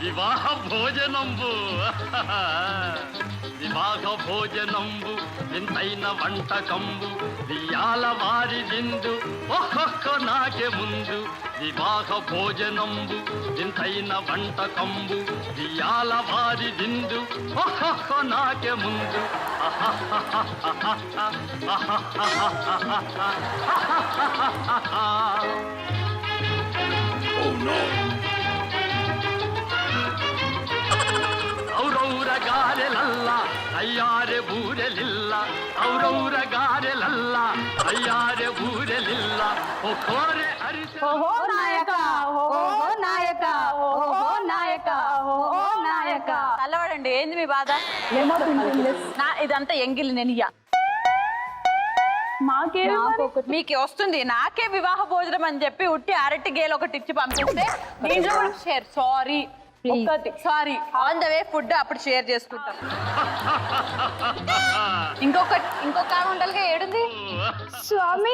వివాహ భోజనంబు వివాహ భోజనంబు వింతైన వంటకంబు వియాల వారి విందు ఒక్కొక్క నాకే ముందు వివాహ భోజనంబు వింతైన వంటకంబు వియాల వారి విందు ఒక్కొక్క నాకే ముందు ఔరౌర గారెలల్ల అయ్యారె బూరెలిల్ల ఔరౌర గారెలల్ల అయ్యారె బూరెలిల్ల ఒక్కోరె అరిసె ఓహో నాయక ఓహో నాయక ఓహో నాయక ఓహో నాయక. చల్లవాడండి, ఏంది మీ బాధ? ఇదంతా ఎంగిల్ నెనియా మీకు వస్తుంది. నాకే వివాహ భోజనం అని చెప్పి ఉట్టి అరటి గేలు ఒకటి ఇచ్చి పంపిస్తే దీంట్లో కూడా share. Sorry sorry, on the way food అప్పుడు షేర్ చేసుకుంటాం. ఇంకొక ఉండాలిగా, ఏడుంది? స్వామి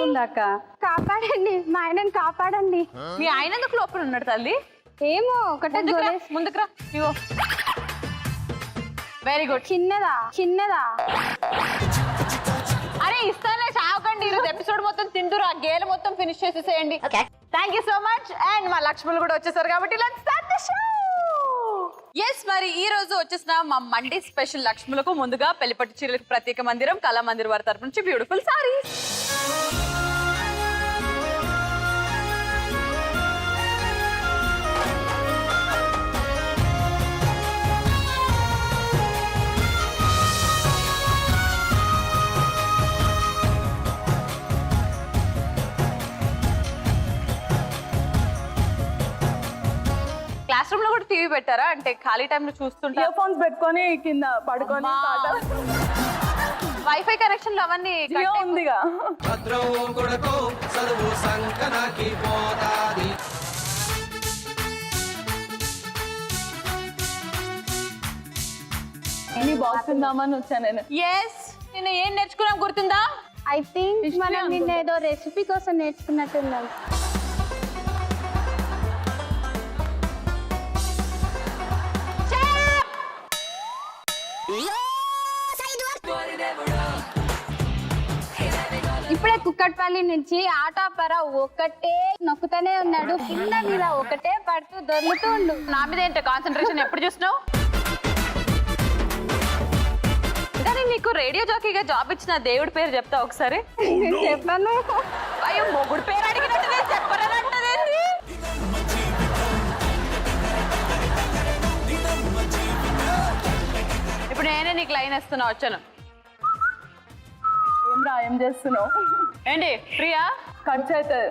కాపాడండి, మా ఆయనని కాపాడండి. మీ ఆయన ఎందుకు లోపల ఉన్నాడు తల్లి? ఏమో ఒకటే ముందుకురా. ఇవో వెరీ గుడ్. చిన్నదా అరే ఇస్తానే, చావకండి. ఈరోజు ఎపిసోడ్ మొత్తం తింటురు, ఆ గేలు మొత్తం ఫినిష్ చేసేసేయండి. Thank you so much. And మా లక్ష్ములు కూడా వచ్చేసారు కాబట్టి let's start the show. Yes, మరి ఈ రోజు వచ్చేసిన మా మండే స్పెషల్ లక్ష్ములకు ముందుగా పెళ్లిపట్టు చీరలకు ప్రత్యేక మందిరం కళా మందిర్ వారి తరపు నుంచి బ్యూటిఫుల్ సారీస్. క్లాస్ రూమ్ లో కూడా టీవీ పెట్టారా? అంటే ఖాళీ టైంలో చూస్తుంటే ఇయర్ ఫోన్స్ పెట్టుకొని కింద పడుకొని వైఫై కనెక్షన్లు అవన్నీ ఉందిగా. బాక్స్ ఉందామని వచ్చా నేను. ఎస్, నేను ఏం నేర్చుకున్నాం గుర్తుందా? ఐ థింక్ మనం నిన్న ఏదో రెసిపీ కోసం నేర్చుకున్నట్టున్నాం. ఇప్పుడే కుక్కట్పల్లి నుంచి ఆటోపర ఒకటే నొక్కుతూనే ఉన్నాడు, కింద మీద ఒకటే పడుతూ దొర్లుతుండు. నా మీద ఏంటో కాన్సన్ట్రేషన్ ఎప్పుడు చూసినావు? కానీ నీకు రేడియో జాకీగా జాబ్ ఇచ్చిన దేవుడి పేరు చెప్తా ఒకసారి. చెప్పాను. అయ్యో, మొగుడు పేరు అడిగినట్టు చెప్పరంటదేంటి? ఇప్పుడు నేనే నీకు లైన్ వేస్తున్నా, వచ్చాను. ఏం చేస్తున్నావు? ఏంటి ప్రియా? ఖర్చు అవుతుంది.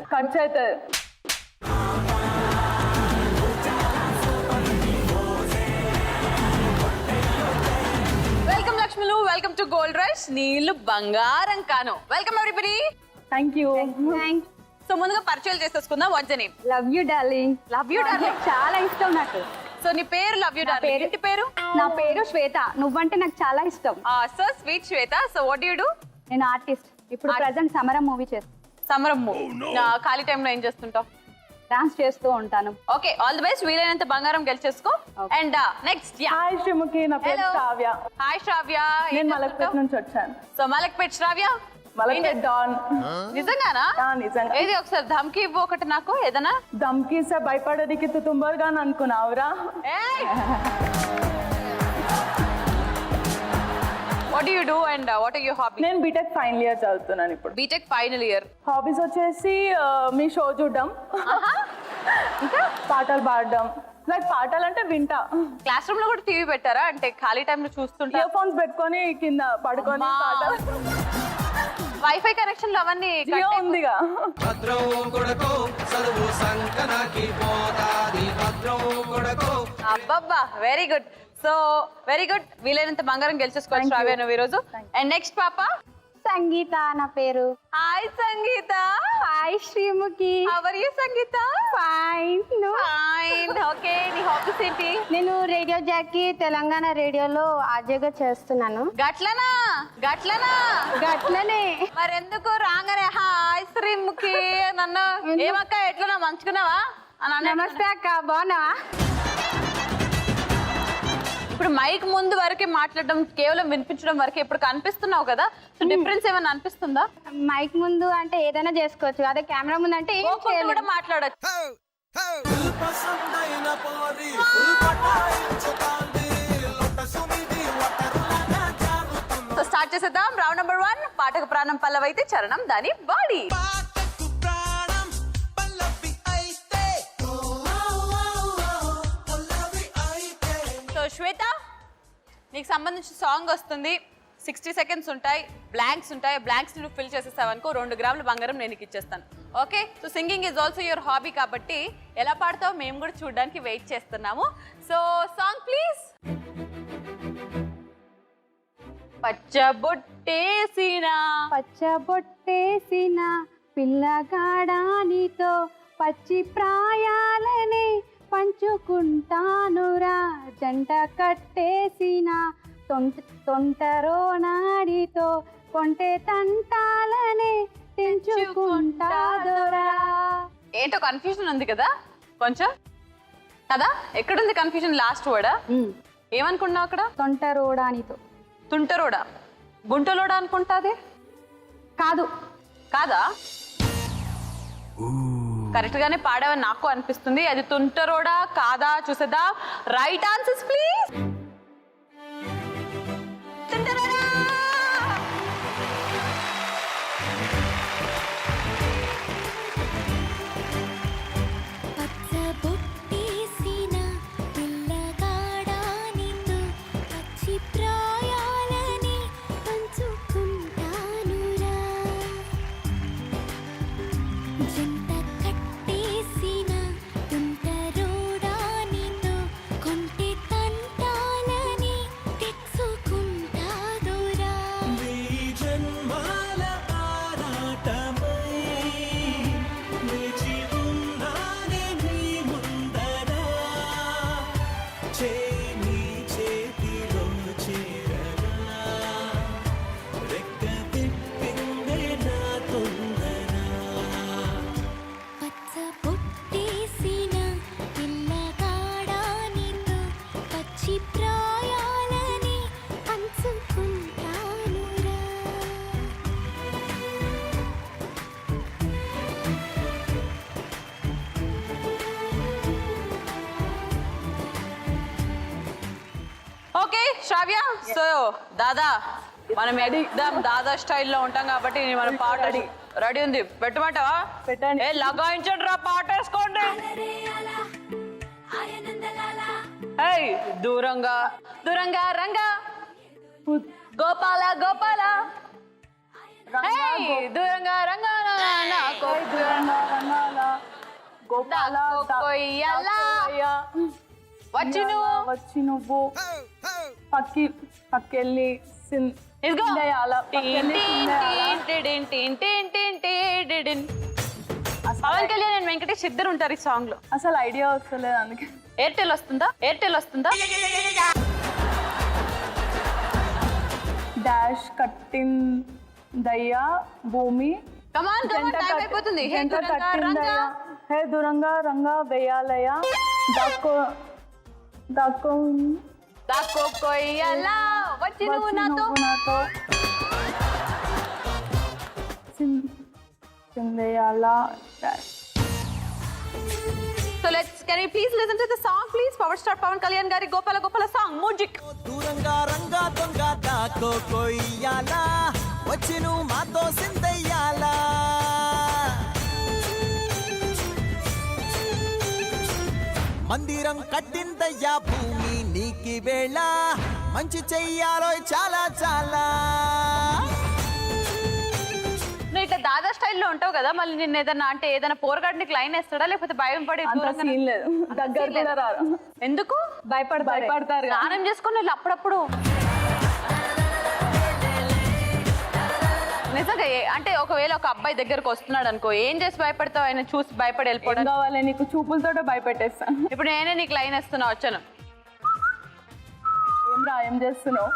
వెల్కమ్ లక్ష్ములు, వెల్కమ్ టు గోల్డ్ రష్. నీళ్లు బంగారం కాను. Welcome everybody. Thank you. So ముందుగా పరిచయాలు చేసేసుకుందాం. What's your name? Love you darling. Love you darling చాలా ఇష్టం నాకు. సో నీ పేరు లవ్ యూ డార్లింగ్, ఇంటి పేరు? నా పేరు శ్వేత. నువ్వంటే నాకు చాలా ఇష్టం. So sweet Shweta. So what you do? నేను ఆర్టిస్ట్. ఇప్పుడు ప్రెజెంట్ సమరం మూవీ చేస్తాను. సమరం మూవీ. ఖాళీ టైంలో ఏం చేస్తుంటావు? డాన్స్ చేస్తూ ఉంటాను. Okay, all the best. వీలైనంత బంగారం గెలిచేసుకో. And next. హాయ్ శ్రీముఖి, నా పేరు శ్రావ్య. హాయ్ శ్రావ్య. నేను మలక్పేట్ నుంచి వచ్చాను. So Malakpet Sravya, Malakpet don. నిజంగానా? నిజంగా. ఏది ఒకసారి ధమ్కి ఇవ్వు ఒకటి నాకు, ఏదన్నా. ధమ్కి సే భయపడేదికి తు తుంబర్గా అనుకున్నావురా? What do you do and what are your hobbies? నేను బీటెక్ ఫైనల్ ఇయర్ చదువుతున్నాను ఇప్పుడు. BTech final year. హాబీస్ వచ్చేసి మీ షో చూడడం, ఇంకా పాటలు పాడడం. లైక్ పాటలు అంటే వింటా. క్లాస్ రూమ్ లో కూడా టీవీ పెట్టారా? అంటే ఖాళీ టైంలో చూస్తుంటే ఇయర్ ఫోన్స్ పెట్టుకొని కింద పడుకొని పాటలు. వైఫై కనెక్షన్లు అవన్నీ ఉందిగా. అబ్బబ్బా, very good. So very good. వీలైనంత బంగారం గెలిచేసుకోవచ్చు శ్రావ్య నువ్వు ఈరోజు. అండ్ నెక్స్ట్ పాప సంగీత నా పేరు. Hi Sangeetha. Hi Sreemukhi. How are you Sangeetha? Fine. Fine. Okay, నీ హాబీస్ ఏంటి? నేను రేడియో జాకీ తెలంగాణ రేడియోలో ఆర్జేగా చేస్తున్నాను. గట్లనా? గట్లనే. మరెందుకు రాగానే హాయ్ శ్రీముఖి నన్ను ఏమక్క ఎట్లా మంచుకున్నావా? నమస్తే అక్క, బాగున్నావా? ఇప్పుడు మైక్ ముందు వరకే మాట్లాడడం, కేవలం వినిపించడం వరకే. ఇప్పుడు కనిపిస్తున్నావు కదా, సో డిఫరెన్స్ ఏమైనా అనిపిస్తుందా? మైక్ ముందు అంటే ఏదైనా చేసుకోవచ్చు, అదే కెమెరా ముందు అంటే ఏం కోపంతో చేయలేం. కూడా మాట్లాడచ్చు. సో స్టార్ట్ చేసేద్దాం. Round number 1. పాటకు ప్రాణం పల్లవైతే చరణం దాని బాడీ. సో శ్వేత, నీకు సంబంధించిన సాంగ్ వస్తుంది. 60 సెకండ్స్ ఉంటాయి, బ్లాంక్స్ ఉంటాయి. బ్లాంక్స్ నువ్వు ఫిల్ చేసేస్తావు అనుకో, 2 గ్రాముల బంగారం నేను నీకు ఇచ్చేస్తాను. Okay, so singing is also your hobby కాబట్టి ఎలా పాడతావు మేము కూడా చూడడానికి వెయిట్ చేస్తున్నాము. So song please. పచ్చబొట్టేసిన పచ్చబొట్టేసిన పిల్లగాడానితో పచ్చి ప్రాయాలనే పంచుకుంటానురా, జంట కట్టేసిన తొంటరో నాడితో కొంటె తంటాలనే తెంచుకుంటాదురా. ఏంటో కన్ఫ్యూజన్ ఉంది కదా కొంచెం కదా? ఎక్కడుంది కన్ఫ్యూజన్? లాస్ట్ వర్డా ఏమనుకున్నావు అక్కడ? తొంటరోడానితో. తుంటరోడా, గుంటలోడా అనుకుంటాది. కాదు. కాదా? కరెక్ట్ గానే పాడావని నాకు అనిపిస్తుంది. అది తుంటరోడా కాదా చూసేదా. Right answers please. తుంటరోడా. పచ్చబొట్టేసిన పిల్లగాడానితో పచ్చి ప్రాయాలని పంచుకుంటానురా, జంట కట్టేసిన తుంటరోడానితో కొంటె తంటాలని తెచ్చుకుంటాదురా. పచ్చబొట్టేసిన పిల్లగాడానితో పచ్చి ప్రాయాలని పంచుకుంటానురా. ఓకే శ్రావ్య, సో దాదా మనం ఎగ్దాం దాదా స్టైల్లో ఉంటాం కాబట్టి మనం పాట రెడీ ఉంది. పెట్టమంటావా? పెట్టండి. ఏ లగాయించండి రా, పాట వేసుకోండి. ఏయ్ దూరంగా దూరంగా రంగా గోపాల గోపాల. ఏయ్ దూరంగా రంగా వచ్చి నువ్వు వచ్చి నువ్వు పక్కెళ్ళి ఇదిగో. సిందేయాల, టీన్ పక్కెళ్ళి టీన్ టీన్ టీన్ టీన్ టీన్ టీన్ టీన్. పవన్ కళ్యాణ్ అండ్ వెంకటేష్ ఇద్దరు ఉంటారు ఈ సాంగ్ లో. అసలు ఐడియా వస్తలేదు అందుకే. ఎయిర్టెల్ వస్తుందా? ఎయిర్టెల్ వస్తుందా? డాష్ కట్టిందయ్యా భూమి, కమాన్ కమాన్, టైం అయిపోతుంది. హే జంట దూరంగా రంగా. కట్టిందయ్యా, హే దూరంగా రంగా వేయాలయ్యా, దాక్కో దాక్కో దాక్కో కొయ్యాలా, వచ్చి నువ్వు నాతో. సిందేయాల dash. So can you please listen to the song please? Power star Pawan Kalyan gari Gopala Gopala song Music. దూరంగా రంగా దొంగ దాకో కొయ్యాలా, వచ్చి నువ్వు మాతో సిందయ్యాలా. మందిరం కట్టిందయ్యా భూమి నీకి వేళ, మంచి చెయ్యాలో చాలా చాలా. నువ్వు ఇట్లా దాదా స్టైల్లో ఉంటావు కదా, మళ్ళీ నిన్న ఏదన్నా అంటే ఏదైనా పోరగాడికి లైన్ వేస్తాడా లేకపోతే భయం పడి అంత దూరంగా- సీన్ లేదు, దగ్గర కూడా రారు. ఎందుకు భయపడతారు కదా. స్నానం చేసుకుని వీళ్ళు అప్పుడప్పుడు నిజంగా అంటే ఒకవేళ ఒక అబ్బాయి దగ్గరకు వస్తున్నాడు అనుకో, ఏం చేసి భయపడతావు? ఆయన చూసి భయపడి ఏం వెళ్ళిపోవడం. కావాలి నీకు? చూపులతోటే భయపెట్టేస్తాను. ఇప్పుడు నేనే నీకు లైన్ వేస్తున్నా, వచ్చాను. ఏం చేస్తున్నావు?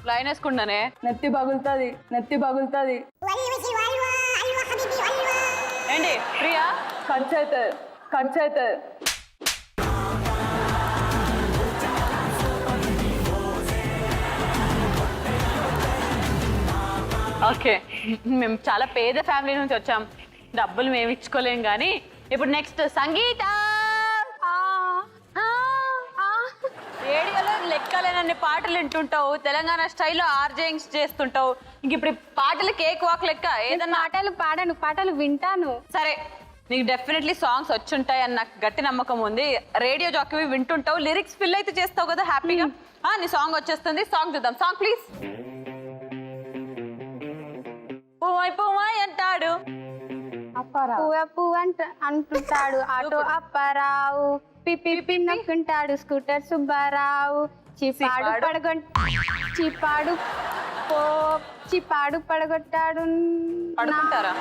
లైన్ వేసుకున్నానే. నెత్తి పగులుతుంది, నెత్తి పగులుతుంది. ఏంటి ప్రియా? ఖర్చు అవుతుంది. ఓకే, మేము చాలా పేద ఫ్యామిలీ నుంచి వచ్చాం, డబ్బులు మేము ఇచ్చుకోలేం. కానీ ఇప్పుడు నెక్స్ట్ సంగీత. రేడియోలో లెక్కలేనన్ని పాటలు వింటుంటావు, తెలంగాణ స్టైల్లో ఆర్జేయింగ్స్ చేస్తుంటావు, ఇంక ఇప్పుడు ఈ పాటలు కేక్ వాక్ లెక్క ఏదన్నా. పాటలు పాడను, పాటలు వింటాను. సరే, నీకు డెఫినెట్లీ సాంగ్స్ వచ్చుంటాయి అని నాకు గట్టి నమ్మకం ఉంది. రేడియో జాకీ వింటుంటావు, లిరిక్స్ ఫిల్ అయితే చేస్తావు కదా హ్యాపీగా. నీ సాంగ్ వచ్చేస్తుంది, సాంగ్ చూద్దాం. Song please. పువ్వాయ్ పువ్వాయ్ అంటాడు, పువ్వ పువ్వ అంటుంటాడు ఆటో అప్పారావు, పిప్పి నొక్కుంటాడు స్కూటర్ సుబ్బారావు, చిపాడు పడగొట్టాడు పడుకుంటారా?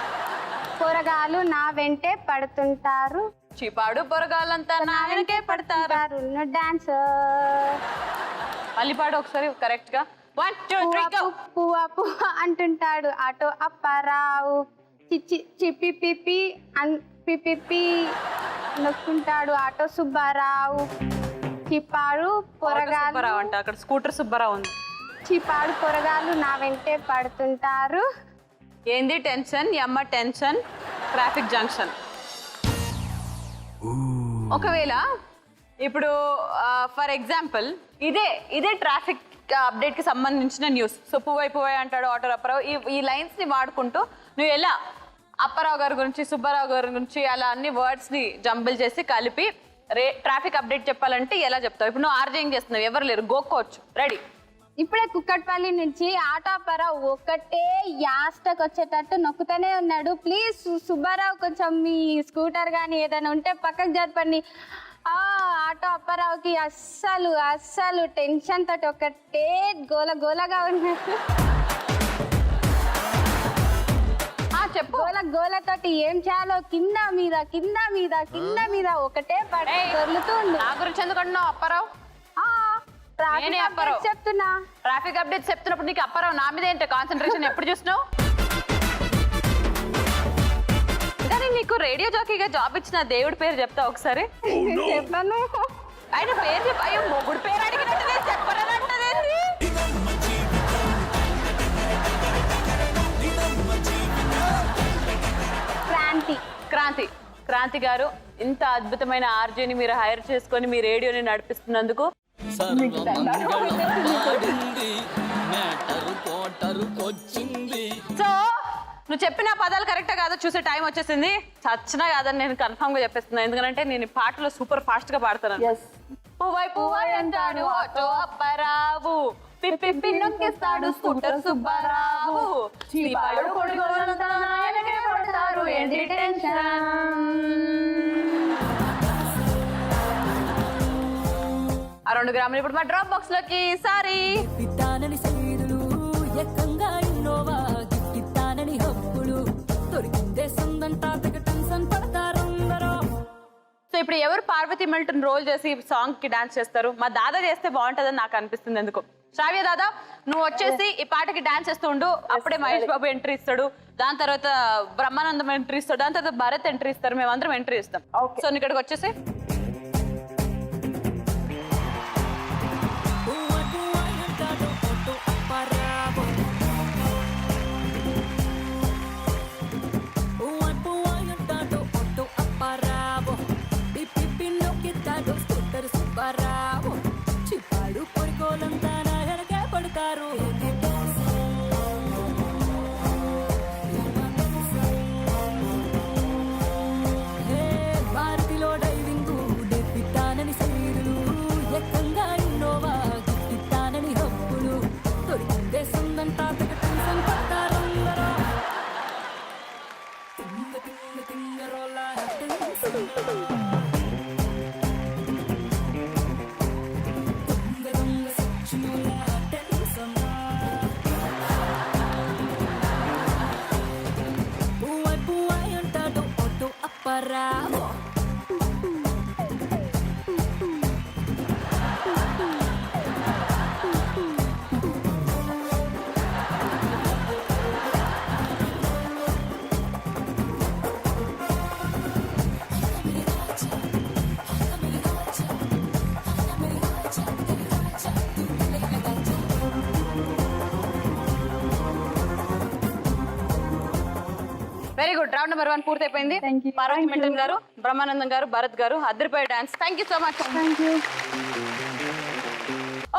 కూరగాయలు నా వెంటే పడుతుంటారు, చిపాడు పొరగాలంతా నా వెనకే పడతారు. డాన్స్ మళ్ళీ పాడు ఒకసారి కరెక్ట్ గా. 1 2 3 go. పువ్వ పువ్వ అంటుంటాడు ఆటో అప్పారావు, పిప్పి నొక్కుంటాడు ఆటో సుబ్బారావు, చిపాడు సుబ్బారావు పొరగాలు అంట, అక్కడ స్కూటర్ సుబ్బారావు ఉంది. చిపాడు పొరగాలు నా వెంటే పడుతుంటారు. ఏంది టెన్షన్, యమ్మ టెన్షన్, ట్రాఫిక్ జంక్షన్. ఒకవేళ ఇప్పుడు ఫర్ ఎగ్జాంపుల్ ఇదే ట్రాఫిక్ అప్డేట్ కి సంబంధించిన న్యూస్. సో పువ్వాయ్ అంటాడు ఆటో అప్పారావు, ఈ లైన్స్ ని వాడుకుంటూ నువ్వు ఎలా అప్పారావు గారి గురించి, సుబ్బారావు గారి గురించి అలా అన్ని వర్డ్స్ ని జంబుల్ చేసి కలిపి ట్రాఫిక్ అప్డేట్ చెప్పాలంటే ఎలా చెప్తావు? ఇప్పుడు నువ్వు ఆర్జేయింగ్ చేస్తున్నావు, ఎవరు లేరు, గోక్కోవచ్చు. రెడీ? ఇప్పుడే కుక్కట్పల్లి నుంచి ఆటో అప్పారావు ఒకటే యాస్టకు వచ్చేటట్టు నొక్కుతూనే ఉన్నాడు. ప్లీజ్ సుబ్బారావు కొంచెం మీ స్కూటర్ కానీ ఏదైనా ఉంటే పక్కకు జరపండి. ఆటో అప్పారావుకి అస్సలు టెన్షన్ తోటి ఒకటే గోలగా ఉన్నాడు. చెప్పు. గోలతోటి ఏం చేయాలో కింద మీద ఒకటే దొర్లుతూ ఉంది. నా గురించి ఎందుకంటున్నావు అప్పారావు? నేనే అప్పారావు చెప్తున్నా. ట్రాఫిక్ అప్డేట్స్ చెప్తున్నప్పుడు నీకు అప్పారావు నా మీద ఏంటో కాన్సన్ట్రేషన్ ఎప్పుడు చూసినావు? కానీ నీకు రేడియో జాకీగా జాబ్ ఇచ్చిన దేవుడి పేరు చెప్తా ఒకసారి. చెప్పను. ఆయన పేరు చెప్ప. అయ్యో, మొగుడు పేరు అడిగినట్టు చెప్పనంటదేంటి? క్రాంతి గారు, ఇంత అద్భుతమైన ఆర్జేని మీరు హైర్ చేసుకొని మీ రేడియోని నడిపిస్తున్నందుకు సో నువ్వు చెప్పిన పదాలు కరెక్టా కాదో చూసే టైం వచ్చేసింది. చచ్చినా కాదని నేను కన్ఫర్మ్ గా చెప్పేస్తున్నాను, ఎందుకంటే నేను ఈ పాటలో సూపర్ ఫాస్ట్ గా పాడుతున్నాను. పువ్వాయ్ అంటాడు ఆటో అప్పారావు, పిప్పి నొక్కిస్తాడు స్కూటర్ సుబ్బారావు, చిపాడు పొడిగోలంతా నా వెనకే పడతారు, ఏంటి టెన్షన్. ఆ 2 గ్రాములు ఇప్పుడు మా డ్రాప్ బాక్స్ లోకి. సారీ పిత్తానని సైదులు ఎక్కంగా ఇన్నోవా గిట్టానని హప్పులు దొరికిందే సందంతా తెగ టెన్షన్ పడతారందరూ. సో ఇప్పుడు ఎవరు పార్వతి మిల్టన్ రోల్ చేసి సాంగ్ కి డాన్స్ చేస్తారు? మా దాదా చేస్తే బాగుంటుందని నాకు అనిపిస్తుంది. ఎందుకు శ్రావ్య దాదా, నువ్వు వచ్చేసి ఈ పాటకి డాన్స్ చేస్తూ ఉండు. అప్పుడే మహేష్ బాబు ఎంట్రీ ఇస్తాడు, దాని తర్వాత బ్రహ్మానందం ఎంట్రీ ఇస్తాడు, దాని తర్వాత భరత్ ఎంట్రీ ఇస్తారు, మేమందరం ఎంట్రీ ఇస్తాం. సో నువ్వు ఇక్కడికి వచ్చేసి చిపాడు పొడిగోలంతా నా వెనకే పడతారు. భారతిలో డైవింగ్ పిత్తానని సైదులు ఎక్కంగా ఇన్నోవా గిట్టానని హప్పులు దొరికిందే సందంతా తెగ టెన్షన్ పడతారందరూ. తింగరోలా పువ్వాయ్ అంటాడు auto Apparao. Very good. Round number 1 పూర్తయిపోయింది. Thank you. Parvati Thank you. Mittan గారు, బ్రహ్మానందం గారు, భరత్ గారు అద్దరిపోయే dance. Thank you so much. Thank you.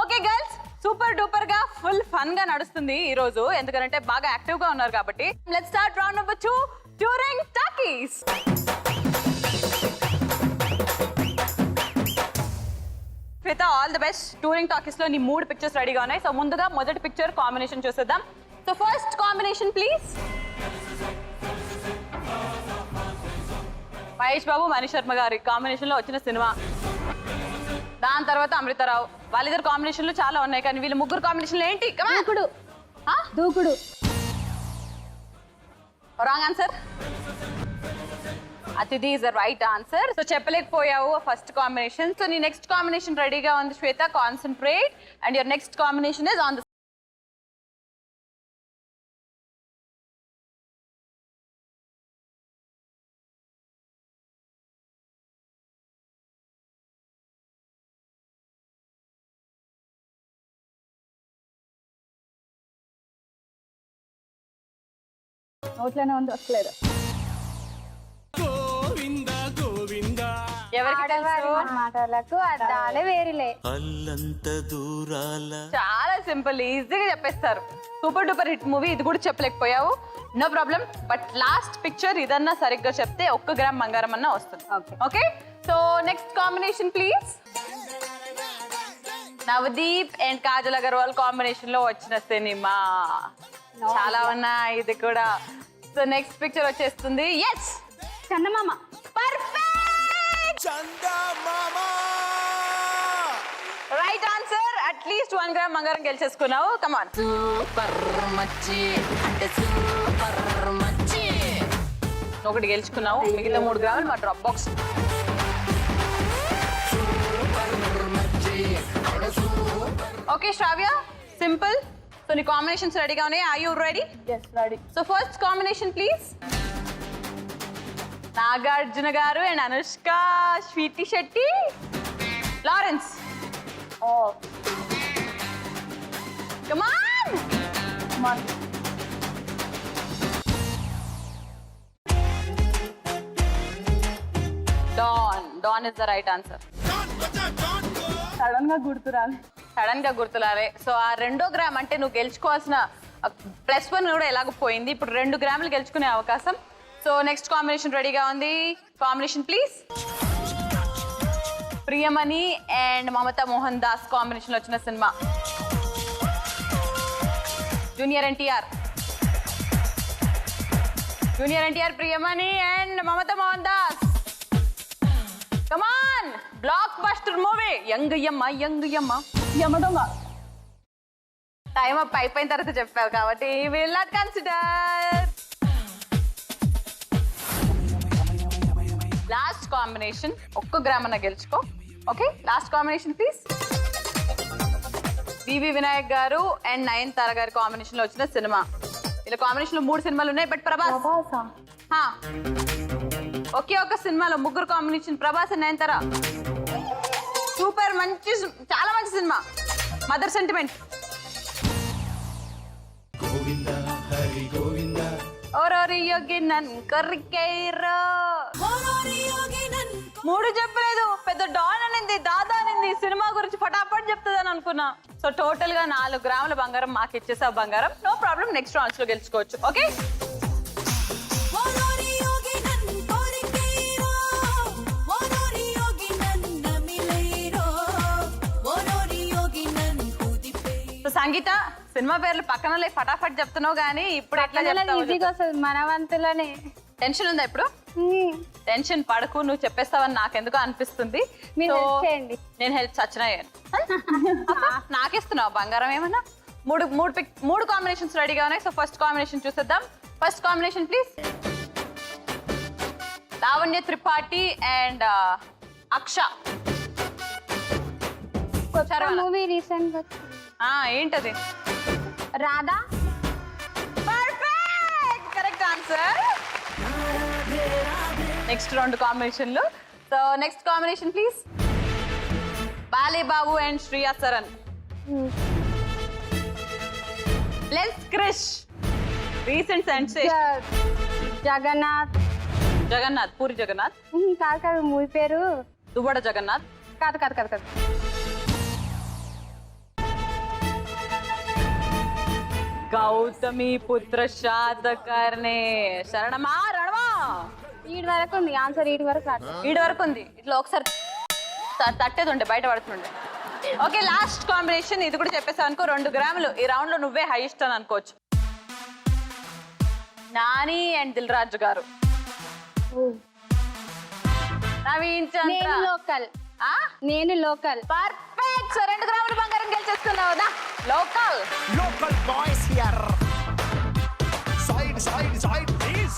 Okay girls, super duper గా ఫుల్ ఫన్ గా నడుస్తుంది ఈ రోజు, ఎందుకంటే బాగా యాక్టివ్ గా ఉన్నారు కాబట్టి. Let's start round number 2, touring talkies. Shweta, all the best. Touring talkies లో నీ 3 పిక్చర్స్ రెడీగా ఉన్నాయి. సో ముందుగా మొదటి పిక్చర్ కాంబినేషన్ చూసేద్దాం. So first combination please. Mahesh Babu, Manish Sharma garu combination లో వచ్చిన సినిమా. దాని తర్వాత అమృతరావు. వాళ్ళిద్దరు కాంబినేషన్లు చాలా ఉన్నాయి, కానీ వీళ్ళ ముగ్గురు కాంబినేషన్లు ఏంటి? Dookudu. Dookudu. Wrong answer. Athidhi is the right answer. So చెప్పలేకపోయావు ఫస్ట్ కాంబినేషన్. సో నీ నెక్స్ట్ కాంబినేషన్ రెడీగా ఉంది Shweta. Concentrate and your next combination is on the. నోట్లోనే ఉంది, వస్తలేదు. ఎవరికి ఆడవారి మాటలకు అద్దాలే వేరులే. అల్లంత దూరాల చాలా సింపుల్, ఈజీగా చెప్పేస్తారు. Super duper hit movie. ఇది కూడా చెప్పలేకపోయావు, no problem. But last picture ఇదన్నా సరిగ్గా చెప్తే 1 గ్రామ్ బంగారం అన్నా వస్తుంది. Okay, so next combination please. Navdeep and Kajal Aggarwal combination లో వచ్చిన సినిమా చాలా ఉన్నాయి ఇది కూడా. సో నెక్స్ట్ పిక్చర్ వచ్చేస్తుంది. Yes, Chandamama. Perfect, Chandamama. Right answer. At least 1 gram బంగారం గెలిచేసుకున్నావు. కమాన్. ఒకటి గెలుచుకున్నావు, మిగిలిన 3 గ్రాములు మా drop box. Okay Sravya, simple. So నీ కాంబినేషన్స్ రెడీగా ఉన్నాయి. Are you ready? Yes, ready. So first combination please. Nagarjuna garu and Anushka, Sweety Shetty, Lawrence. ఓ come on. Don. Don is the right answer. Sudden గా గుర్తురాలి. సడన్ గా గుర్తులారే. సో ఆ 2 గ్రామ్ అంటే నువ్వు గెలుచుకోవాల్సిన +1 కూడా ఎలాగో పోయింది. ఇప్పుడు 2 గ్రాములు గెలుచుకునే అవకాశం. సో నెక్స్ట్ కాంబినేషన్ రెడీగా ఉంది. Combination please. Priyamani and Mamta Mohandas combination లో వచ్చిన సినిమా. Junior NTR. Junior NTR, Priyamani and Mamta Mohandas. Come on, blockbuster movie. యంగ్ యమ్మ, యంగ్ యమ్మ. యమదొంగ. టైం అప్ అయిపోయిన తర్వాత చెప్పావు కాబట్టి will not consider. Last combination. 1 gram అన్న గెలుచుకో. Okay, last combination please. V V Vinayak garu and Nayanthara గారి కాంబినేషన్ లో వచ్చిన సినిమా. ఇలా కాంబినేషన్ లో 3 సినిమాలు ఉన్నాయి. బట్ ప్రభాస్. ఒకే ఒక సినిమాలో 3 combination. Prabhas and Nayanthara. Super, మంచి, చాలా మంచి సినిమా. Mother sentiment. ఓరోరి యోగి నన్ కొరికైరో. 3 చెప్పలేదు, పెద్ద డాన్ అనింది, దాదా అనింది. సినిమా గురించి ఫటాఫట్ చెప్తుందని అనుకున్నా. సో టోటల్ గా 4 గ్రాముల బంగారం మాకు ఇచ్చేసావు. బంగారం నో ప్రాబ్లం, నెక్స్ట్ రౌండ్స్ లో గెలుచుకోవచ్చు. ఓకే, సంగీత, సినిమా పేర్లు పక్కన ఫటాఫట్ చెప్తున్నావు కానీ ఇప్పుడు ఎట్లా చెప్తావు? ఈజీగా వస్తుంది మన వంతులోనే. టెన్షన్ ఉందా ఇప్పుడు? టెన్షన్ పడకు, నువ్వు చెప్పేస్తావని నాకెందుకో అనిపిస్తుంది. మీరు help చేయండి. నేను హెల్ప్ సచ్చినా నాకిస్తున్నావు బంగారం ఏమన్నా? 3 కాంబినేషన్స్ రెడీగా ఉన్నాయి. సో ఫస్ట్ కాంబినేషన్ చూసేద్దాం. First combination please. Lavanya Tripathi and Aksha. Movie recent ఏంటది? Radha. Perfect, correct answer. Next 2 కాంబినేషన్లు. So next combination please. బాలేబాబు అండ్ శ్రియా సరన్. లెన్స్ క్రిష్, రీసెంట్ సెన్సేషన్. జగన్నాథ్. జగన్నాథ్, పూరి జగన్నాథ్. కాదు కాదు, మూవీ పేరు దువ్వాడ జగన్నాథ్. కాదు కాదు కాదు కాదు. గౌతమి పుత్ర శాతకర్ణి. శరణమా రణమా. ఈడి వరకు ఉంది ఆన్సర్, ఈడి వరకు రాదు. ఈడు వరకు ఉంది. ఇట్లా ఒకసారి తట్టేది ఉండే, బయట పడుతుండే. ఓకే, లాస్ట్ కాంబినేషన్ ఇది కూడా చెప్పేసావు అనుకో, 2 గ్రాములు. ఈ రౌండ్ లో నువ్వే హైయెస్ట్ అని అనుకోవచ్చు. నాని అండ్ దిల్ రాజు గారు. నవీన్ చంద్ర. నేను లోకల్. ఆ? నేను లోకల్. పర్ఫెక్ట్. సో 2 గ్రాములు బంగారం గెలిచేస్తున్నావు కదా. Local. Local boys here side side side please.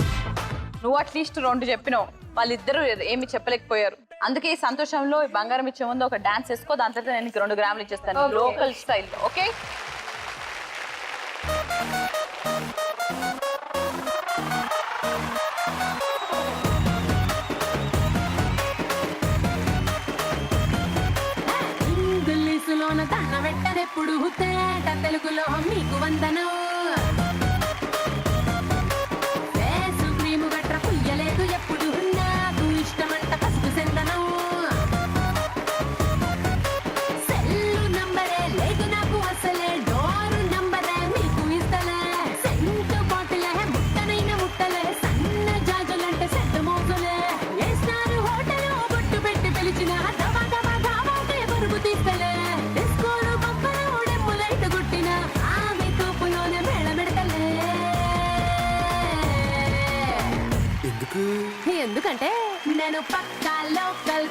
నువ్వు అట్లీస్ట్ 2 చెప్పినావు, వాళ్ళిద్దరూ ఏమి చెప్పలేకపోయారు. అందుకే ఈ సంతోషంలో ఈ బంగారం ఇచ్చే ముందు ఒక డాన్స్ వేసుకో, దాంట్లో నేను నీకు 2 గ్రాములు ఇచ్చేస్తాను లోకల్ స్టైల్. ఓకే, ఇంగ్లీషులోన దండ పెట్టదెప్పుడు తేట తెలుగులో మీకు వందనం. ఫేసు క్రీము గట్ర పుయ్యలేదు ఎప్పుడు, నాకు ఇష్టమంట పసుపు చందనం. సెల్లు నంబరే లేదు నాకు అసలే, డోరు నంబరే మీకు ఇస్తలే. సెంటు బాటిలే ముట్టనైన ముట్టలే, సన్న జాజులంటే సెట్టు మోసలే. ఏ స్టార్ హోటల్ బొట్టు పెట్టి పిలిచిన దవా దవా దావాకే పరుగు తీస్తలే. డిస్కోలు బొమ్మలు డెమ్ములైట్ గుట్టిన ఆమె తూపులోనే మేళమెడతలే. ఎందుకంటే నేను పక్కా లోకల్,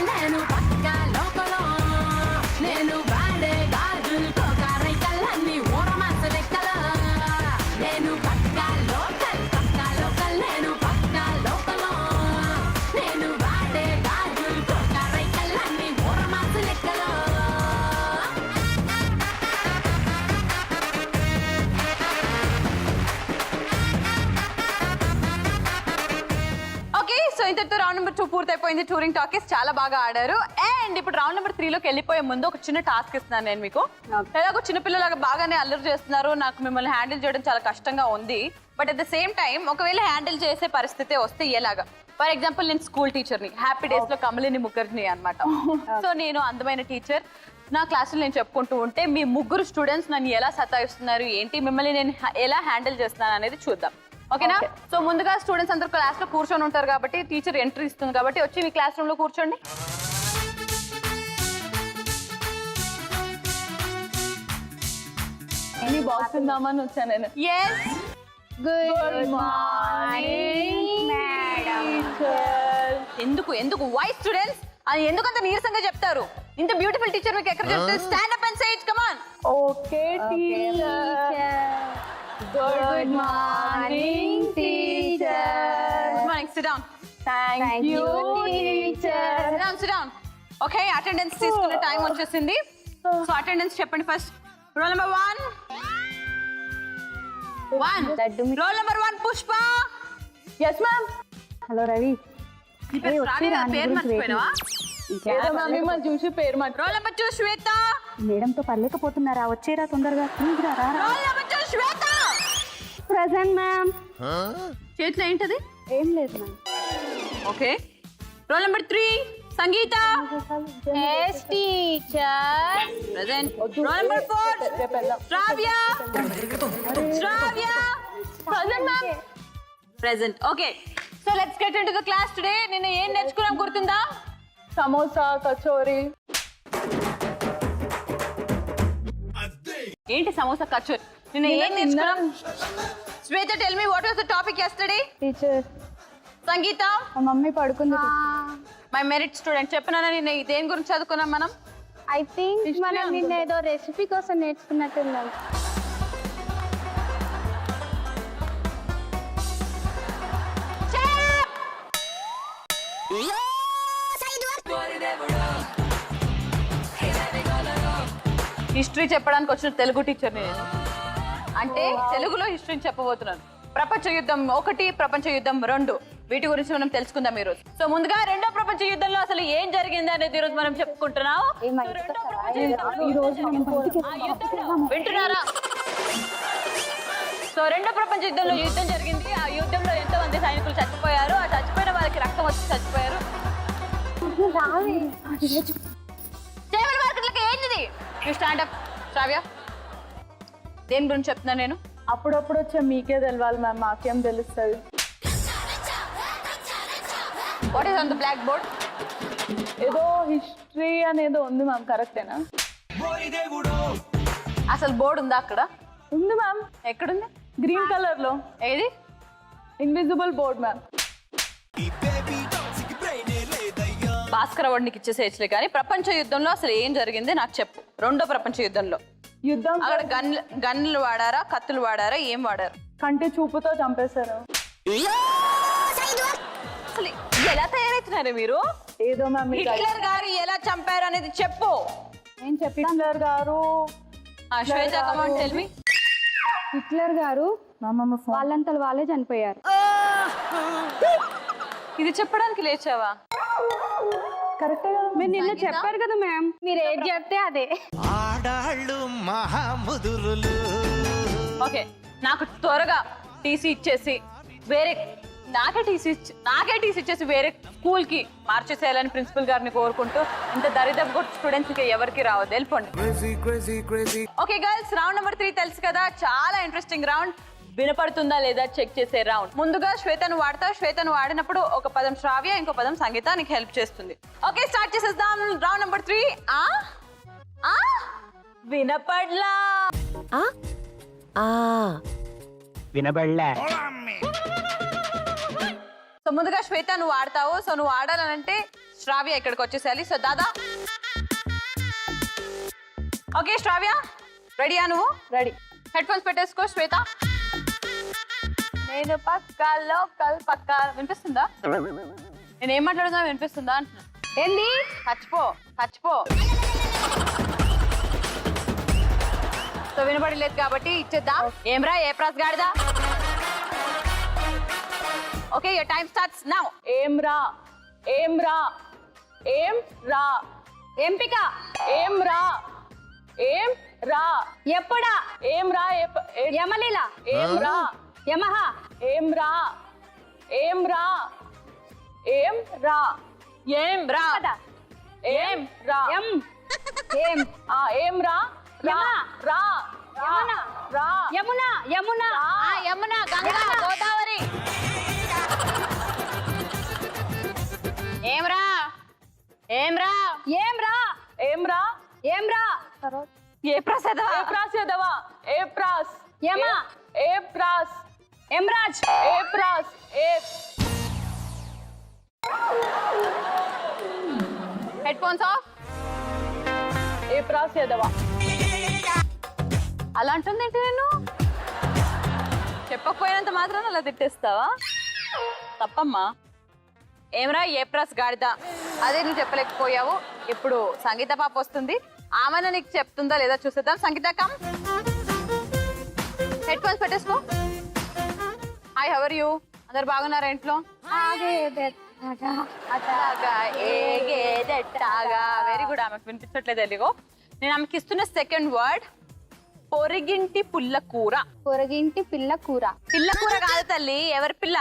నేను పక్కా లోకల్. నేను వాడే గాజులు కోకారైకల్ అన్ని ఊరమాస లెక్కల. నేను పక్కా లోకల్, నేను పక్కా లోకల్. నేను వాడే గాజులు కోకారైకల్ అన్ని ఊరమాస లెక్కల. ఓకే. సో ఇంతటితో రౌండ్ నెంబర్ 2 పూర్తయిపోయింది. టూరింగ్ టాకీస్ చాలా బాగా ఆడారు. అండ్ ఇప్పుడు రౌండ్ నెంబర్ 3లోకి వెళ్ళిపోయే ముందు ఒక చిన్న టాస్క్ ఇస్తున్నాను నేను మీకు. ఎలాగో చిన్నపిల్లలాగా బాగానే అల్లరి చేస్తున్నారు, నాకు మిమ్మల్ని హ్యాండిల్ చేయడం చాలా కష్టంగా ఉంది. But at the same time ఒకవేళ హ్యాండిల్ చేసే పరిస్థితి వస్తే ఎలాగా, ఫర్ ఎగ్జాంపుల్ నేను స్కూల్ టీచర్ని, హ్యాపీ డేస్ లో కమలిని ముఖర్జీని అనమాట. సో నేను అందమైన టీచర్, నా క్లాసులో నేను చెప్పుకుంటూ ఉంటే మీ 3 స్టూడెంట్స్ నన్ను ఎలా సతాయిస్తున్నారు ఏంటి, మిమ్మల్ని నేను ఎలా హ్యాండిల్ చేస్తున్నాను అనేది చూద్దాం. ఓకేనా? సో ముందుగా స్టూడెంట్స్ అందరూ క్లాస్ లో కూర్చొని ఉంటారు కాబట్టి టీచర్ ఎంట్రీ ఇస్తుంది కాబట్టి వచ్చి మీ క్లాస్ రూమ్ లో కూర్చోండి. ఎన్ని బాక్స్ ఉందామని వచ్చాను నేను. Yes, good morning madam. ఎందుకు ఎందుకు వై స్టూడెంట్స్ అని ఎందుకంత నీరసంగా చెప్తారు? ఇంత బ్యూటిఫుల్ టీచర్ మీకు ఎక్కడ చెప్తారు? Stand up and say it, come on. Okay teacher. Good morning teacher. Good morning, sit down. Thank you teacher. Sit down, sit down. Okay, attendance తీసుకునే టైం వచ్చేసింది. సో అటెండెన్స్ చెప్పండి first. Roll number 1. Roll number 1 Pushpa. Yes ma'am. Hello Ravi. పేరు మర్చిపోయినావా? మిమ్మల్ని చూసి పేరు మాట. Roll number 2 Shweta. మేడంతో పర్లేకపోతున్నారా? వచ్చేరా తొందరగా, ప్లీజ్ రా. Roll number 2 Shweta. Present ma'am. చేతిలో ఏంటది? ఏం లేదు ma'am. Okay. Roll number 3 Sangeetha. Yes teacher. Present. Roll number 4 Shravya. Shravya. Present ma'am. Present. Okay, so let's get into the class today. నిన్న ఏం నేర్చుకున్నాం గుర్తుందా? సమోసా, కచోరీ. ఏంటి సమోసా కచోరీ? నిన్న ఏం నేర్చుకున్నాం? Shweta, tell me what was the topic yesterday? Teacher, Sangeetha, మా మమ్మీ పడుకుంది. My merit student. చెప్పినానా నిన్న దేని గురించి చదువుకున్నాం మనం? ఐ థింక్ మనం నిన్న ఏదో రెసిపీ కోసం నేర్చుకున్నట్టున్నాం. హిస్టరీ చెప్పడానికి వచ్చిన తెలుగు టీచర్ నేను. అంటే తెలుగులో హిస్టరీని చెప్పబోతున్నాను. ప్రపంచ యుద్ధం 1, ప్రపంచ యుద్ధం 2, వీటి గురించి మనం తెలుసుకుందాం ఈ రోజు. సో ముందుగా 2వ ప్రపంచ యుద్ధంలో అసలు ఏం జరిగింది అనేది ఈ రోజు మనం చెప్పుకుంటున్నాం. వింటున్నారా? సో రెండో ప్రపంచ యుద్ధంలో యుద్ధం జరిగింది. ఆ యుద్ధంలో ఎంతో మంది సైనికులు చచ్చిపోయారు. ఆ చచ్చిపోయిన వాళ్ళకి రక్తం వచ్చి చచ్చిపోయారు. చేపల మార్కెట్లకి ఏంటిది? యూ స్టాండ్ అప్ శ్రావ్య. దేని గురించి చెప్తున్నా నేను? అప్పుడప్పుడు వచ్చే మీకే తెలవాలి మ్యామ్, మాకేం తెలుస్తుంది. What is on the blackboard? ఏదో హిస్టరీ అనేదో ఉంది మ్యామ్, కరెక్టేనా? అసలు బోర్డు ఉందా అక్కడ? ఉంది మ్యామ్, ఎక్కడుంది? గ్రీన్ కలర్ లో. ఏది? Invisible board ma'am. Bhaskar award నీకు ఇచ్చేసేయచ్చులే, కానీ ప్రపంచ యుద్ధంలో అసలు ఏం జరిగింది నాకు చెప్పు. రెండో ప్రపంచ యుద్ధంలో యుద్ధం అక్కడ గన్లు వాడారా, కత్తులు వాడారా, ఏం వాడారు? కంటి చూపుతో చంపేశారు. అసలు ఎలా తయారవుతున్నారు మీరు? ఏదో మ్యామ్ మీకు హిట్లర్ గారు ఎలా చంపారు అనేది చెప్పు. నేను చెప్తాను. హిట్లర్ గారు శ్వేత కమాన్ టెల్ మీ. హిట్లర్ గారు వాళ్ళంతలు వాళ్ళే చనిపోయారు. ఇది చెప్పడానికి లేచావా? కరెక్టే కదా? మీరు నిన్న చెప్పారు కదా మ్యామ్, మీరు ఏది చెప్తే అదే. ఆడాళ్ళు మహాముదురులు. ఓకే, నాకు త్వరగా టీసీ ఇచ్చేసి వేరే నాకే టీసీ ఇచ్చేసి వేరే స్కూల్ కి మార్చేసేయాలని ప్రిన్సిపల్ గారిని కోరుకుంటూ, ఇంత దరిద్రపు స్టూడెంట్స్ కి ఎవరికి రావద్దు, వెళ్ళిపోండి. ఓకే గర్ల్స్, రౌండ్ నెంబర్ 3 తెలుసు కదా, చాలా ఇంట్రెస్టింగ్ రౌండ్. వినపడుతుందా లేదా చెక్ చేసే రౌండ్. ముందుగా శ్వేతను వాడతావు. శ్వేతను వాడినప్పుడు ఒక పదం శ్రావ్య, ఇంకో పదం సంగీత నీకు హెల్ప్ చేస్తుంది. ఓకే, స్టార్ట్ చేసేద్దాం. Round number 3. వినపడ్లా? వినబడలే. సో ముందుగా శ్వేత నువ్వు వాడతావు. సో నువ్వు వాడాలనంటే శ్రావ్య ఇక్కడికి వచ్చేసేయాలి. సో దాదా. ఓకే శ్రావ్య, రెడీయా? నువ్వు రెడీ. హెడ్ ఫోన్స్ పెట్టేసుకో. శ్వేత, నేను పక్క లోకల్ పక్క. వినిపిస్తుందా? నేను ఏం మాట్లాడుతున్నా వినిపిస్తుందా అంటున్నా. ఏంది? చచ్చిపో. సో వినపడలేదు కాబట్టి ఇచ్చేద్దాం. ఏమ్రా ఏ ప్రాస్ గాడిదా? Okay, your time starts now. ఏం రా ఎంపిక. ఏం రా ఎప్పుడా? యమలీల. ఏం రా యమహ. ఏం రా ఏం రా ఎం. ఏం రా రా యమున. గంగా, గోదావరి. ఏం రా ఏ ప్రసాద ఏప్రాస్ యమ. ఏప్రాస్ యమరాజ్. ఏప్రాస్ హెడ్ ఫోన్స్ ఆఫ్. ఏప్రాస్ యదవా. అలా అంటుంది ఏంటి? నేను చెప్పకపోయినంత మాత్రం అలా తిట్టేస్తావా? తప్పమ్మా. ఏమరా ఏ ప్లస్ గాడిద, అదే నువ్వు చెప్పలేకపోయావు. ఇప్పుడు సంగీత పాప వస్తుంది, ఆమెను నీకు చెప్తుందా లేదా చూసేద్దాం. సంగీత కమ్, హెడ్ ఫోన్స్ పెట్టేసుకో. Hi, how are you? అందరు బాగున్నారా ఇంట్లో? Very good. ఆమెకు వినిపించట్లేదు. ఎలిగో నేను ఆమెకి ఇస్తున్న సెకండ్ వర్డ్ పొరిగింటి పుల్లకూర. పొరగింటి పిల్లకూర. పిల్లకూర కాదు తల్లి, ఎవరి పిల్ల?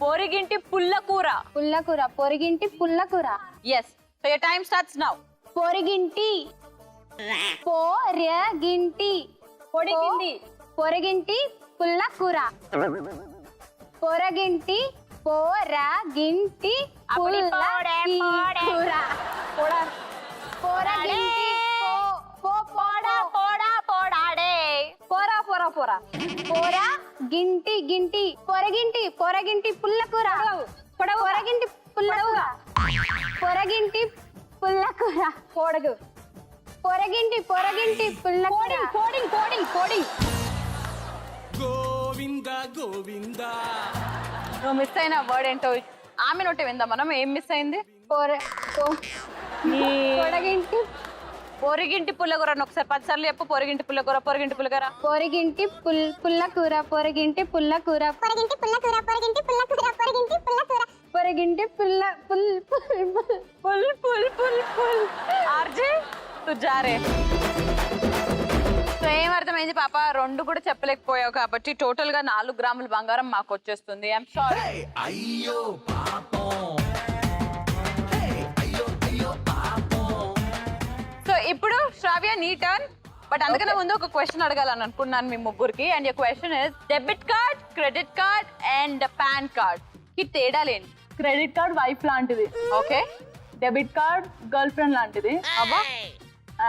పొరిగింటి పుల్లకూర. పొరిగింటి పుల్లకూర. Yes. So your time starts now. పొరిగింటి. పొరగింటి. పొరగింటి పుల్లకూర. పొరగింటి పుల్లకూర. పొరగింటి పుల్లకూర. పొరగింటి పుల్లకూర. పొరగింటి పుల్లకూర. కోడింగ్. నువ్వు మిస్ అయిన వర్డ్ ఏంటో ఆమె నోటే విందాం మనం. ఏం మిస్ అయింది? పొరిగింటి పుల్లకూర. ఒకసారి 10 సార్లు చెప్పు. పొరిగింటి పుల్లకూర. పొరిగింటి పుల్లకూర. ఆర్జే తు జా రే. సో ఏం అర్థమైంది పాప, 2 కూడా చెప్పలేకపోయావు కాబట్టి టోటల్ గా 4 గ్రాముల బంగారం మాకు వచ్చేస్తుంది. I'm sorry. అయ్యో పాపం. సో ఇప్పుడు శ్రావ్య నీ టర్న్. బట్ అందుకనే ముందు ఒక క్వశ్చన్ అడగాలని అనుకున్నాను మీ ముగ్గురికి. And your question is debit card, credit card and pan card కి తేడా లేని. క్రెడిట్ కార్డ్ వైఫ్ లాంటిది, okay. Debit card girl friend లాంటిది, అబ్బా.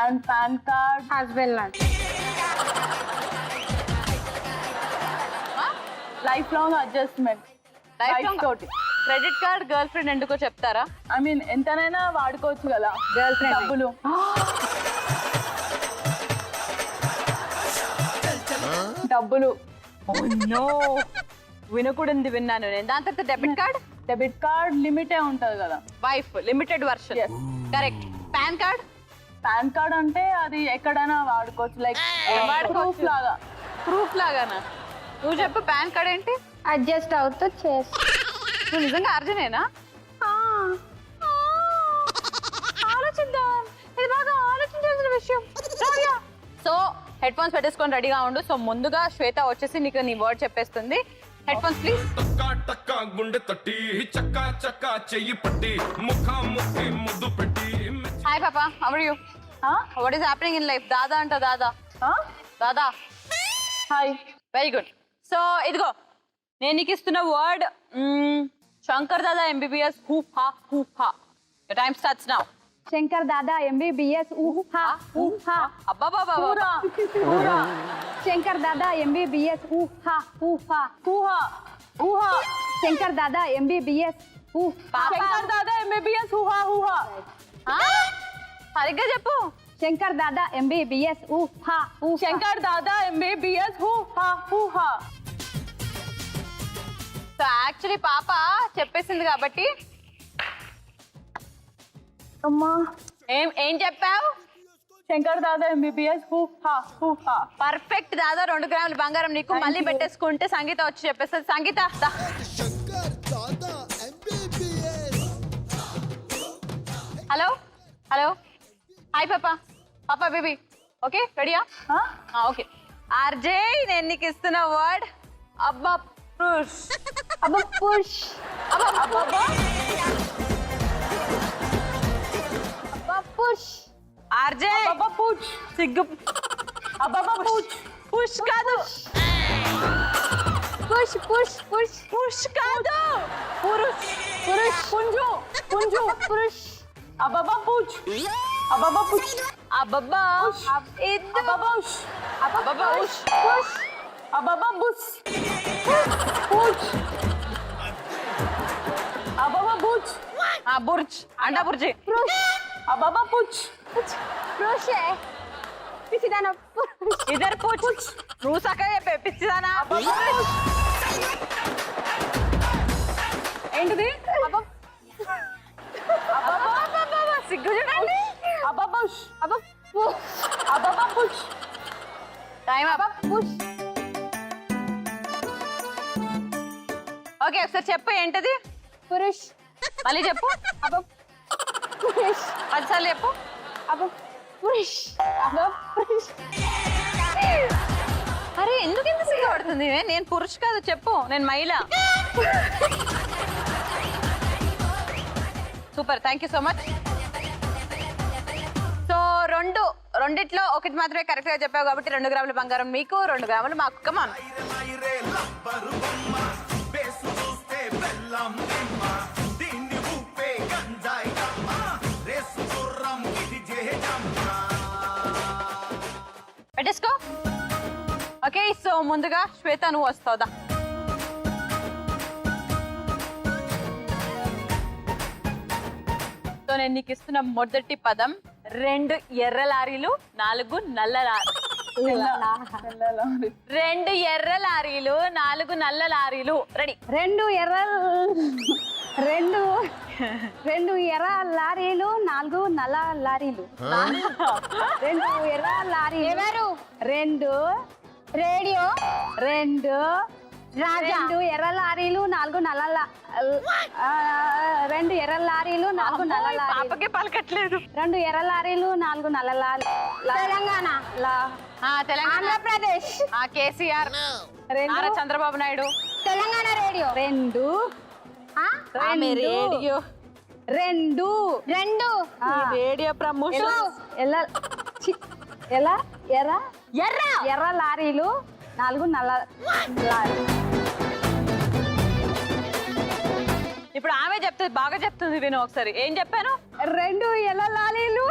అండ్ పాన్ కార్డ్ హస్బెండ్ లాంటి. Life long adjustment. తోటి క్రెడిట్ కార్డ్ గర్ల్ ఫ్రెండ్ ఎందుకో చెప్తారా? ఐ మీన్ ఎంతనైనా వాడుకోవచ్చు కదా గర్ల్ ఫ్రెండ్ డబ్బులు. డబ్బులు నో, వినకూడదు విన్నాను నేను. దాని తర్వాత డెబిట్ కార్డ్. డెబిట్ కార్డ్ లిమిటే ఉంటది కదా. Wife limited version. Yes. Correct. Pan card. Pan card అంటే అది ఎక్కడైనా వాడుకోవచ్చు, లైక్ ప్రూఫ్ లాగా. ప్రూఫ్ లాగానా? నువ్వు చెప్పు పాన్ కార్డ్ ఏంటి? అడ్జస్ట్ అవుతూ చేసి. నువ్వు నిజంగా అర్జునేనా? ఆలోచిద్దాం, ఇది బాగా ఆలోచించాల్సిన విషయం. సో హెడ్ ఫోన్స్ పెట్టేసుకొని రెడీగా ఉండు. సో ముందుగా శ్వేత వచ్చేసి నీకు నీ వర్డ్ చెప్పేస్తుంది. Headphones please. టక్కా టక్కా గుండె తట్టి చక్కా చక్కా చెయ్యి పట్టి ముఖాముఖి ముద్దు పెట్టి. హాయ్ పాపా, how are you? What is happening in life? దాదా అంట. దాదా దాదా హాయ్. Very good. సో ఇదిగో నేను నీకు ఇస్తున్న వర్డ్ శంకర్ దాదా ఎంబీబీఎస్ హూహా హూహా. Time starts now. Shankar Dada MBBS ఊహా ఊహా. అబ్బాబాబా. శంకర్ దాదా ఎంబీబీఎస్ ఊహా ఊహా. ఊహా ఊహా. శంకర్ దాదా ఎంబీబీఎస్ శంకర్ దాదా ఎంబీబీఎస్ ఊహా ఊహా. సరిగ్గా చెప్పు. శంకర్ దాదా ఎంబీబీఎస్ ఊహా ఊహా. శంకర్ దాదా ఎంబీబీఎస్ ఊహా ఊహా. సో యాక్చువల్లీ పాప చెప్పేసింది కాబట్టి అమ్మా ఏం చెప్పావు? శంకర్ దాదా ఎంబీబీఎస్ ఊహా ఊహా. పర్ఫెక్ట్. దాదా 2 గ్రాముల బంగారం నీకు. మళ్ళీ పెట్టేసుకుంటే సంగీత వచ్చి చెప్పేస్తుంది. సంగీత దా. Hello hello. హాయ్ పాపా. పాపా బేబీ ఓకే రెడీయా? ఓకే. ఆర్జే నేను నీకు ఇస్తున్న వర్డ్ అబ్బా పుష్. అబ్బా పుష్. అబ్బా పుష్. ఆర్జే అబ్బా పూచ్. సిగ్గు. అబ్బా పూచ్. పుష్ కాదు, పుష్ పుష్ పుష్. పుష్ కాదు, పురుష్. పురుష్. పుంజు పుంజు. పురుష్. అబ్బా పూచ్. అబ్బా పూచ్. అబ్బబ్బా. అబ్బా బుష్. అబ్బబ్బా ఉష్. పుష్. అబ్బా బుష్. పూచ్. అబ్బా బుచ్. బుర్జ్ అంట బుర్జి. పుష్. అబ్బా పూచ్. పుష్. పిచ్చిదానా పుష్. ఇద్దరు పూచ్. నువ్వు సక్కగా చెప్పే పిచ్చిదానా. ఏంటిది? అబ్బా సిగ్గు చూడండి. అబ్బా బుష్. అబ్బా పుష్. అబ్బా బుష్. టైం అబ్బా. పుష్. ఓకే ఒకసారి చెప్పు ఏంటది? పురుష్. మళ్ళీ చెప్పు. అబ్బా పురుష్. 10 సార్లు చెప్పు. అబ్బా పురుష్. అబ్బా పురుష్. అరే ఎందుకు ఇంత సిగ్గుపడుతుంది? నేను పురుష్ కాదు చెప్పు, నేను మహిళ. Super, thank you so much. So రెండిట్లో ఒకటి మాత్రమే కరెక్ట్ గా చెప్పావు కాబట్టి 2 గ్రాముల బంగారం మీకు, 2 గ్రాములు మాకు. కమాన్. పెట్టేసుకో. ఓకే సో ముందుగా శ్వేత నువ్వు వస్తావుదా. సో నేను నీకు ఇస్తున్న మొదటి పదం 2 ఎర్ర లారీలు 4 నల్ల లారీలు. 2 ఎర్ర లారీలు 4 నల్ల లారీలు. రెడీ. 2 ఎర్ర లారీలు 4 నల్ల లారీలు. 2 ఎర్ర లారీలు. 2 రేడియో. 2 రాజా 2 ఎర్ర లారీలు 4 నల్ల 2 ఎర్ర లారీలు 4 నల్ల లారీలు పాపకే పలకట్లేదు. 2 ఎర్ర లారీలు 4 నల్ల లారీలు Telangana Telangana Andhra Pradesh KCR Nara Chandrababu Naidu Telangana radio 2 radio 2 radio promotion ఎర్ర లారీలు 4 నల్ల లారీలు. ఇప్పుడు ఆమె చెప్తుంది, బాగా చెప్తుంది, విను ఒకసారి. ఏం చెప్పాను? 2 ఎర్ర లారీలు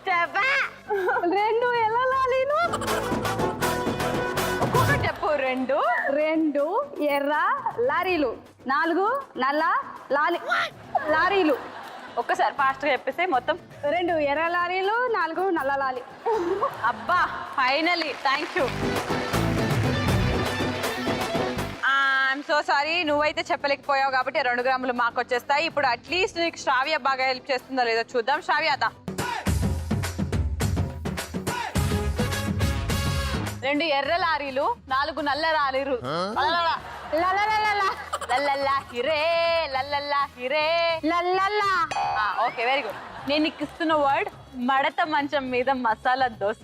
చెప్పా 2 ఎర్ర లారీలు ఒక్కొక్కటి చెప్పు. 2 ఎర్ర లారీలు 4 నల్ల లారీలు. ఒక్కసారి ఫాస్ట్ గా చెప్పేసి మొత్తం. 2 ఎర్ర లారీలు 4 నల్ల లారీ. అబ్బా finally, thank you. I'm so sorry, నువ్వైతే చెప్పలేకపోయావు కాబట్టి 2 గ్రాములు మాకు వచ్చేస్తాయి. ఇప్పుడు అట్లీస్ట్ నీకు శ్రావ్య బాగా హెల్ప్ చేస్తుందో లేదో చూద్దాం. శ్రావ్య దా. 2 ఎర్ర లారీలు 4 నల్ల లారీలు. లల్లల్లా హిరే లల్లల్లా హిరే లల్లల్లా. Okay, very good. నేను నీకు ఇస్తున్న వర్డ్ మడత మంచం మీద మసాలా దోశ.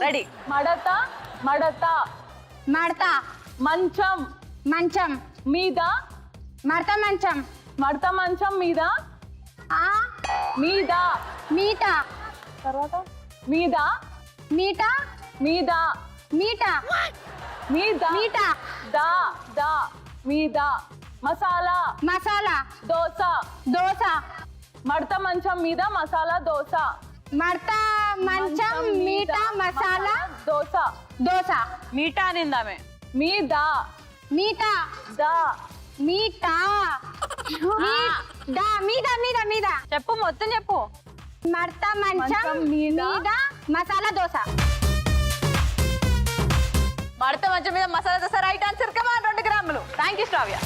రెడీ? మడత మడత మడత మంచం మంచం మీద మడత మంచం మడత మంచం మీద మీద మీట తర్వాత మీద మీట మీద మీట మీద మీట దా దా మీద మసాలా మసాలా దోశ దోశ మడత మంచం మీద మసాలా దోశ మడత మంచం మీట మసాలా దోశ దోశ. మీఠా నిందామే. మీద మీట దా మీట దా మీద మీద మీద చెప్పు, మొత్తం చెప్పు. మడత మంచం మంచం మీద మీద మసాలా దోశ. మడత మంచం మీద masala dosa right answer. Come on, 2 గ్రాములు. Thank you Shravya.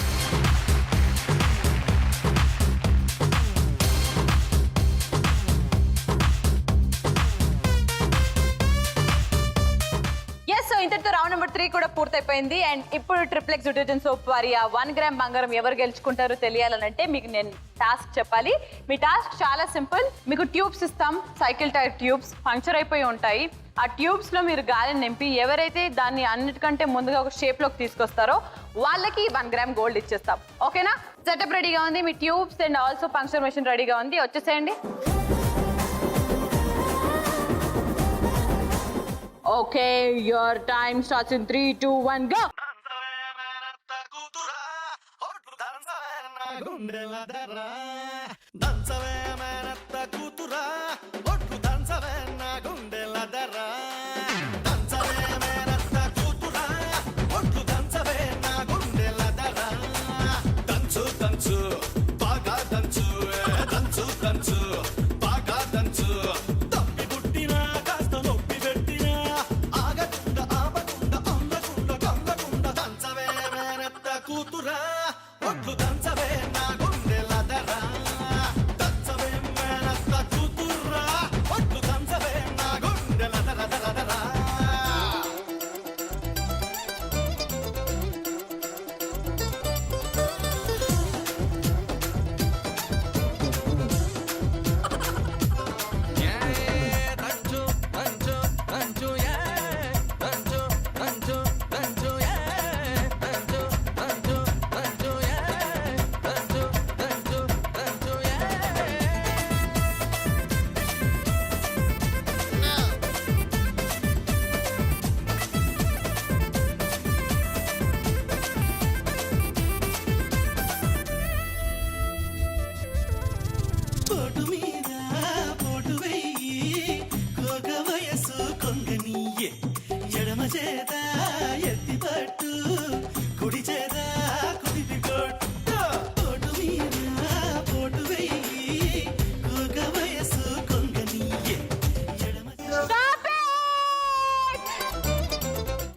సో ఇంతటితో రౌండ్ నెంబర్ 3 కూడా పూర్తయిపోయింది. అండ్ ఇప్పుడు ట్రిప్లెక్స్ డిటర్జెంట్ సోప్ వారి 1 గ్రామ్ బంగారం ఎవరు గెలుచుకుంటారో తెలియాలనంటే మీకు నేను టాస్క్ చెప్పాలి. మీ టాస్క్ చాలా సింపుల్. మీకు ట్యూబ్స్ ఇస్తాం, సైకిల్ టైర్ ట్యూబ్స్ పంక్చర్ అయిపోయి ఉంటాయి. ఆ ట్యూబ్స్ లో మీరు గాలిని నింపి ఎవరైతే దాన్ని అన్నిటికంటే ముందుగా ఒక షేప్ లోకి తీసుకొస్తారో వాళ్ళకి 1 గ్రామ్ గోల్డ్ ఇచ్చేస్తాం. ఓకేనా? సెటప్ రెడీగా ఉంది, మీ tubes and also puncture machine రెడీగా ఉంది. వచ్చేసేయండి. Okay, your time starts in 3, 2, 1, go!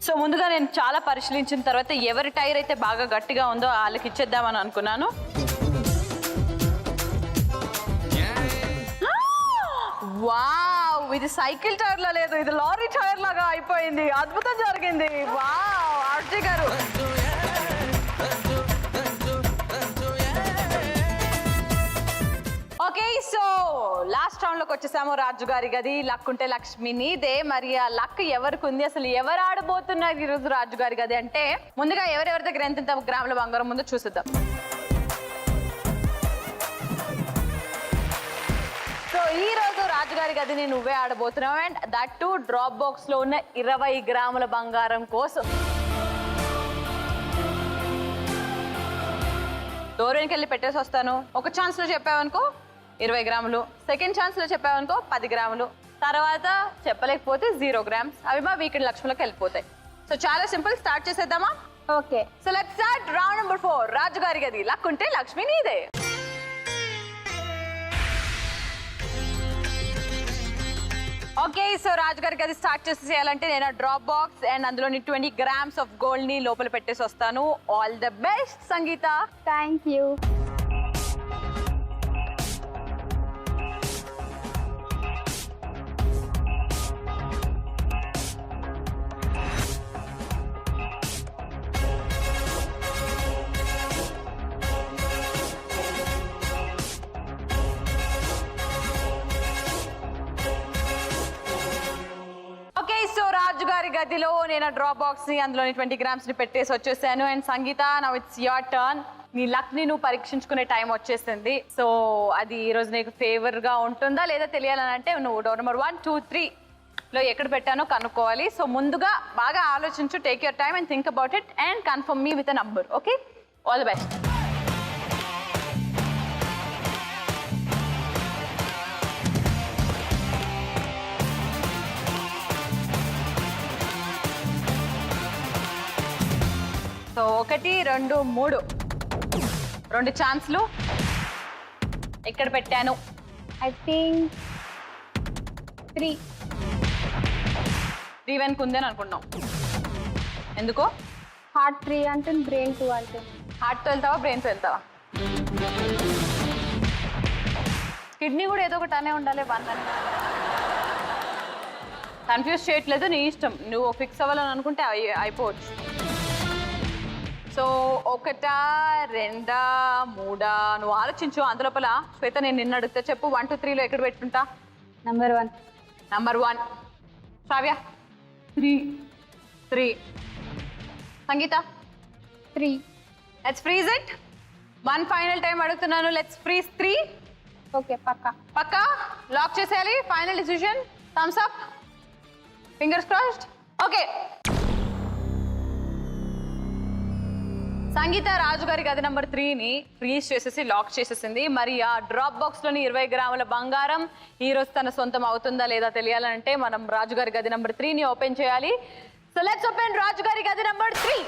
So ముందుగా నేను చాలా పరిశీలించిన తర్వాత ఎవరి టైర్ అయితే బాగా గట్టిగా ఉందో వాళ్ళకి ఇచ్చేద్దామని అనుకున్నాను. వావ్, వావ్, ఇది సైకిల్ టైర్ లా లేదు, ఇది లారీ టైర్ లాగా అయిపోయింది. అద్భుతం జరిగింది. వావ్ ఆర్జే గారు. ఓకే, సో లాస్ట్ రౌండ్ లోకి వచ్చేసాము. రాజు గారి గది లక్ ఉంటే లక్ష్మి నీదే. మరి ఆ లక్ ఎవరికి ఉంది, అసలు ఎవరు ఆడబోతున్నారు ఈ రోజు రాజు గారి గది అంటే? ముందుగా ఎవరెవరి దగ్గర ఎంత గ్రాముల బంగారం ముందు చూసిద్దాం. సో ఈ రోజు రాజుగారి గదిని నువ్వే ఆడబోతున్నావు, and that to drop box లో ఉన్న 20 గ్రాముల బంగారం కోసం. డోర్కి వెళ్ళి పెట్టేసి వస్తాను. ఒక ఛాన్స్ లో చెప్పావనుకో 20 గ్రాములు, సెకండ్ ఛాన్స్ లో చెప్పావనుకో 10 గ్రాములు, తర్వాత చెప్పలేకపోతే 0 గ్రామ్స్. అవి మా వీకెండ్ లక్ష్మిలోకి వెళ్ళిపోతాయి. సో చాలా సింపుల్, స్టార్ట్ చేసేద్దామా? Okay. So let's start round number 4. Rajugari గది లక్ ఉంటే లక్ష్మి నీదే. ఓకే, సో రాజుగారి గది స్టార్ట్ చేయాలంటే నేను డ్రాప్ బాక్స్ అండ్ అందులోని 20 గ్రామ్స్ ఆఫ్ గోల్డ్ ని లోపల పెట్టేసి వస్తాను. All the best Sangeetha. Thank you. రాజుగారి గదిలో నేను డ్రాప్ బాక్స్ ని అందులోని 20 గ్రామ్స్ ని పెట్టేసి వచ్చేసాను. And Sangeetha, now it's your turn. నీ లక్ ని నువ్వు పరీక్షించుకునే టైం వచ్చేసింది. సో అది ఈ రోజు నీకు ఫేవర్ గా ఉంటుందా లేదా తెలియాలని అంటే నువ్వు డోర్ నెంబర్ 1, 2, 3 లో ఎక్కడ పెట్టానో కనుక్కోవాలి. సో ముందుగా బాగా ఆలోచించు, take your time and think about it and confirm me with a number. Okay, all the best. So 1, 2, 3 2 ఛాన్స్లు. ఎక్కడ పెట్టాను? I think 3. 3 వెనక ఉందని అనుకున్నాం. ఎందుకో? హార్ట్ 3 అంటే బ్రెయిన్ 2 అంటే. హార్ట్తో వెళ్తావా బ్రెయిన్తో వెళ్తావా? కిడ్నీ కూడా ఏదో ఒకటి అనే ఉండాలి. 1 అని కన్ఫ్యూజ్ చేయట్లేదు, నీ ఇష్టం. నువ్వు ఫిక్స్ అవ్వాలని అనుకుంటే అయిపోవచ్చు. సో 1, 2, 3 నువ్వు ఆలోచించు. అందులోపల శ్వేత నేను నిన్ను అడిగితే చెప్పు. 1, 2, 3 లో ఎక్కడ పెట్టుకుంటా? Number 1. Number 1. Shravya? 3. Sangeetha? 3. Let's freeze it. 1 final time అడుగుతున్నాను. Let's freeze 3. ఓకే, పక్కా లాక్ చేసేయాలి. Final decision. Thumbs up, fingers crossed. Okay, Sangeetha రాజుగారి గది నెంబర్ 3ని ఫ్రీజ్ చేసేసి లాక్ చేసేసింది. మరి ఆ డ్రాప్ బాక్స్ లోని 20 గ్రాముల బంగారం ఈ రోజు తన సొంతం అవుతుందా లేదా తెలియాలంటే మనం రాజుగారి గది నెంబర్ 3ని ఓపెన్ చేయాలి. సో లెట్స్ ఓపెన్ రాజుగారి గది number 3.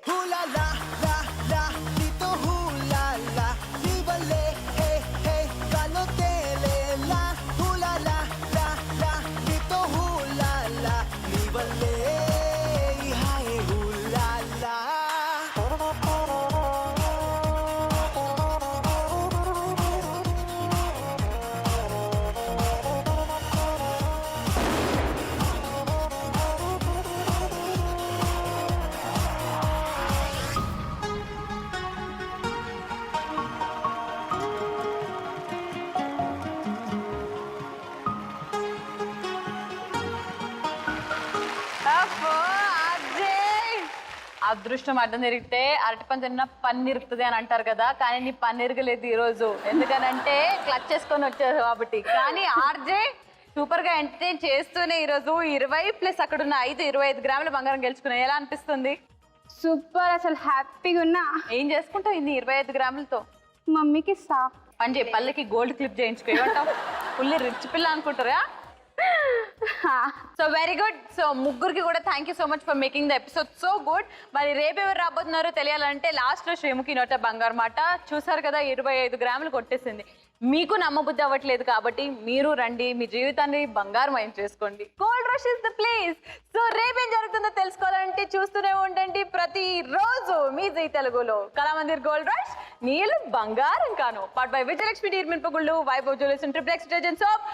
Hula la la la, dito hula la, libale hey hey, balotele la. Hula la la la, dito hula la, libale hi hula la. అదృష్టం అడ్డం తిరిగితే అరటి పండు తిన్న పన్ను ఇరుగుతుంది అని అంటారు కదా, కానీ నీ పన్ను ఇరగలేదు ఈరోజు. ఎందుకనంటే క్లచ్ చేసుకొని వచ్చారు కాబట్టి. కానీ ఆర్జే సూపర్ గా ఎంటర్టైన్ చేస్తూనే ఈరోజు 20 ప్లస్ అక్కడ ఉన్న 25 గ్రాముల బంగారం గెలుచుకున్నాయి. ఎలా అనిపిస్తుంది? సూపర్, అసలు హ్యాపీగా ఉన్నా. ఏం చేసుకుంటావు ఇన్ని 25 గ్రాములతో? మమ్మీకి పని చేయి, పళ్ళకి గోల్డ్ క్లిప్ చేయించుకో. ఏమంటావు? ఫుల్ రిచ్ పిల్ల అనుకుంటారా? So very good. సో ముగ్గురికి కూడా thank you so much for making the episode so good. మరి రేపు ఎవరు రాబోతున్నారో తెలియాలంటే లాస్ట్లో శ్రీముఖి నోట బంగారు మాట చూసారు కదా, 25 గ్రాములు కొట్టేసింది. మీకు నమ్మబుద్ధి అవ్వట్లేదు కాబట్టి మీరు రండి, మీ జీవితాన్ని బంగారమయం చేసుకోండి. Gold rush is the place. So రేపేం జరుగుతుందో తెలుసుకోవాలంటే చూస్తూనే ఉండండి ప్రతిరోజు మీ జీ తెలుగులో కళామందిర్ గోల్డ్ రష్ నీళ్ళు బంగారం కాను. పార్ట్ బై విజయలక్ష్మి, నిర్మింపగుళ్ళు, Vaibhav jewellers, triplex detergent soap.